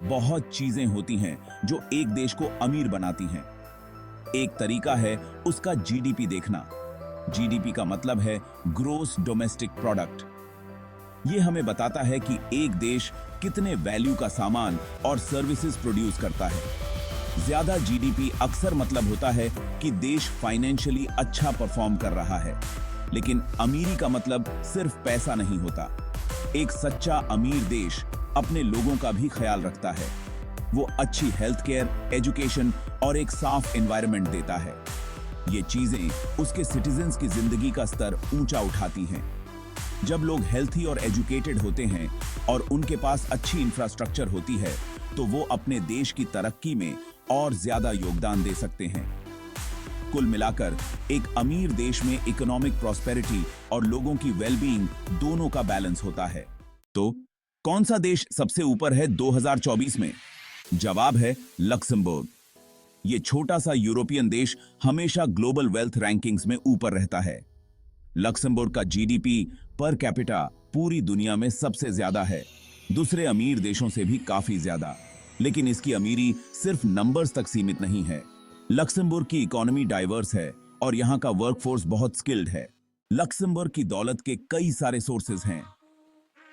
बहुत चीजें होती हैं जो एक देश को अमीर बनाती हैं। एक तरीका है उसका जीडीपी देखना। जीडीपी का मतलब है ग्रोस डोमेस्टिक प्रोडक्ट। ये हमें बताता है कि एक देश कितने वैल्यू का सामान और सर्विसेज प्रोड्यूस करता है। ज्यादा जीडीपी अक्सर मतलब होता है कि देश फाइनेंशियली अच्छा परफॉर्म कर रहा है, लेकिन अमीरी का मतलब सिर्फ पैसा नहीं होता। एक सच्चा अमीर देश अपने लोगों का भी ख्याल रखता है। वो अच्छी हेल्थ केयर, एजुकेशन और एक साफ एनवायरनमेंट देता है। ये चीजें उसके सिटीजन्स की जिंदगी का स्तर ऊंचा उठाती हैं। जब लोग हेल्थी और एजुकेटेड होते हैं और उनके पास अच्छी इंफ्रास्ट्रक्चर होती है, तो वो अपने देश की तरक्की में और ज्यादा योगदान दे सकते हैं। कुल मिलाकर एक अमीर देश में इकोनॉमिक प्रॉस्पेरिटी और लोगों की वेलबीइंग दोनों का बैलेंस होता है। तो कौन सा देश सबसे ऊपर है 2024 में? जवाब है लक्समबर्ग। ये छोटा सा यूरोपियन देश हमेशा ग्लोबल वेल्थ रैंकिंग्स में ऊपर रहता है। लक्समबर्ग का जीडीपी पर कैपिटा पूरी दुनिया में सबसे ज्यादा है, दूसरे अमीर देशों से भी काफी ज्यादा। लेकिन इसकी अमीरी सिर्फ नंबर्स तक सीमित नहीं है। लक्समबर्ग की इकोनॉमी डाइवर्स है और यहाँ का वर्कफोर्स बहुत स्किल्ड है। लक्समबर्ग की दौलत के कई सारे सोर्सेज हैं।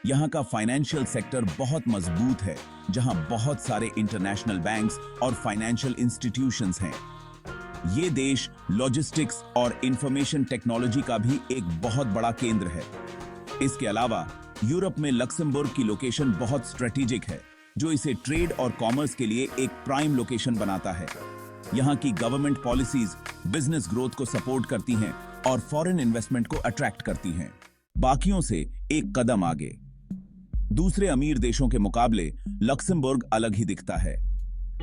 यहाँ का फाइनेंशियल सेक्टर बहुत मजबूत है, जहाँ बहुत सारे इंटरनेशनल बैंक्स और फाइनेंशियल इंस्टीट्यूशंस हैं। ये देश लॉजिस्टिक्स और इंफॉर्मेशन टेक्नोलॉजी का भी एक बहुत बड़ा केंद्र है। इसके अलावा यूरोप में लक्समबर्ग की लोकेशन बहुत स्ट्रेटेजिक है, जो इसे ट्रेड और कॉमर्स के लिए एक प्राइम लोकेशन बनाता है। यहाँ की गवर्नमेंट पॉलिसीज बिजनेस ग्रोथ को सपोर्ट करती हैं और फॉरेन इन्वेस्टमेंट को अट्रैक्ट करती हैं। बाकियों से एक कदम आगे। दूसरे अमीर देशों के मुकाबले लक्समबर्ग अलग ही दिखता है।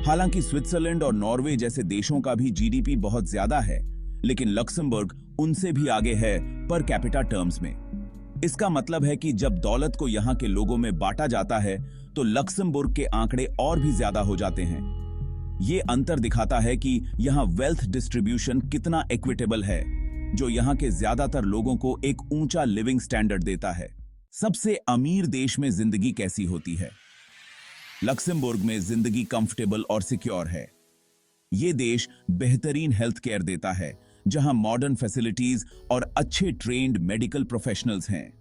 हालांकि स्विट्जरलैंड और नॉर्वे जैसे देशों का भी जीडीपी बहुत ज्यादा है, लेकिन लक्समबर्ग उनसे भी आगे है पर कैपिटा टर्म्स में। इसका मतलब है कि जब दौलत को यहाँ के लोगों में बांटा जाता है, तो लक्समबर्ग के आंकड़े और भी ज्यादा हो जाते हैं। ये अंतर दिखाता है कि यहाँ वेल्थ डिस्ट्रीब्यूशन कितना इक्विटेबल है, जो यहाँ के ज्यादातर लोगों को एक ऊंचा लिविंग स्टैंडर्ड देता है। सबसे अमीर देश में जिंदगी कैसी होती है? लक्समबर्ग में जिंदगी कंफर्टेबल और सिक्योर है। ये देश बेहतरीन हेल्थ केयर देता है, जहां मॉडर्न फैसिलिटीज और अच्छे ट्रेन्ड मेडिकल प्रोफेशनल्स हैं।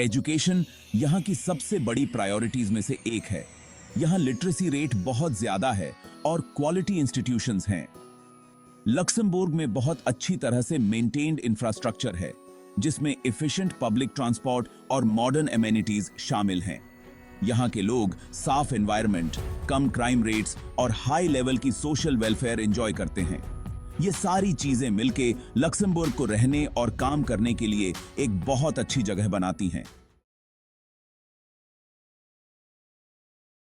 एजुकेशन यहां की सबसे बड़ी प्रायोरिटीज में से एक है। यहां लिटरेसी रेट बहुत ज्यादा है और क्वालिटी इंस्टीट्यूशंस हैं। लक्समबर्ग में बहुत अच्छी तरह से मेंटेन्ड इंफ्रास्ट्रक्चर है, जिसमें एफिशिएंट पब्लिक ट्रांसपोर्ट और मॉडर्न एमेनिटीज शामिल हैं। यहाँ के लोग साफ एनवायरनमेंट, कम क्राइम रेट्स और हाई लेवल की सोशल वेलफेयर एंजॉय करते हैं। ये सारी चीजें मिलके लक्समबर्ग को रहने और काम करने के लिए एक बहुत अच्छी जगह बनाती हैं।